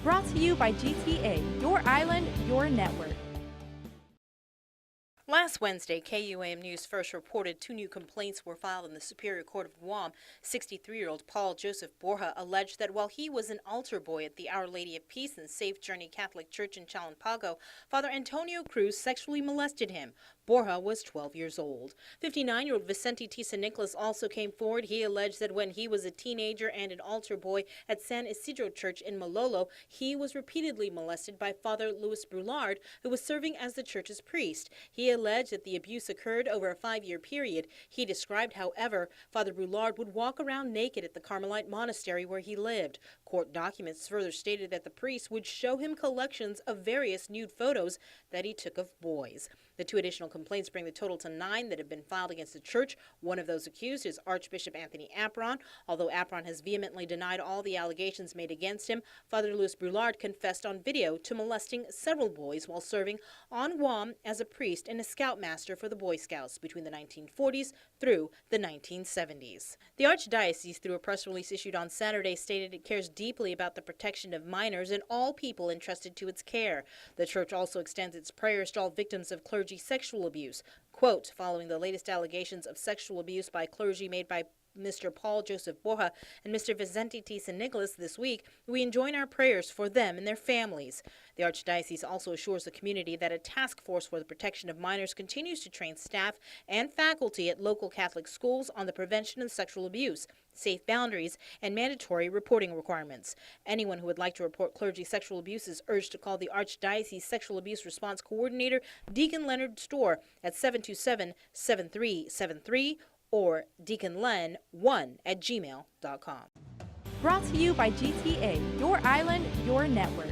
Brought to you by GTA, your island, your network. Last Wednesday, KUAM News first reported 2 new complaints were filed in the Superior Court of Guam. 63-year-old Paul Joseph Borja alleged that while he was an altar boy at the Our Lady of Peace and Safe Journey Catholic Church in Chalampago, Father Antonio Cruz sexually molested him. Borja was 12 years old. 59-year-old Vicente Tisa Nicholas also came forward. He alleged that when he was a teenager and an altar boy at San Isidro Church in Malolo, he was repeatedly molested by Father Luis Brulard, who was serving as the church's priest. He alleged that the abuse occurred over a 5-year period. He described, however, Father Brulard would walk around naked at the Carmelite monastery where he lived. Court documents further stated that the priest would show him collections of various nude photos that he took of boys. The 2 additional complaints bring the total to 9 that have been filed against the church. One of those accused is Archbishop Anthony Apron. Although Apron has vehemently denied all the allegations made against him, Father Luis Brulard confessed on video to molesting several boys while serving on Guam as a priest and a scoutmaster for the Boy Scouts between the 1940s through the 1970s. The Archdiocese, through a press release issued on Saturday, stated it cares deeply about the protection of minors and all people entrusted to its care. The church also extends its prayers to all victims of clergy sexual abuse. Quote, following the latest allegations of sexual abuse by clergy made by Mr. Paul Joseph Borja and Mr. Vicente Tisa Nicholas this week, we enjoin our prayers for them and their families. The Archdiocese also assures the community that a task force for the protection of minors continues to train staff and faculty at local Catholic schools on the prevention of sexual abuse, safe boundaries, and mandatory reporting requirements. Anyone who would like to report clergy sexual abuse is urged to call the Archdiocese Sexual Abuse Response Coordinator, Deacon Leonard Stohr, at 727-7373 or deaconlen1@gmail.com. Brought to you by GTA, your island, your network.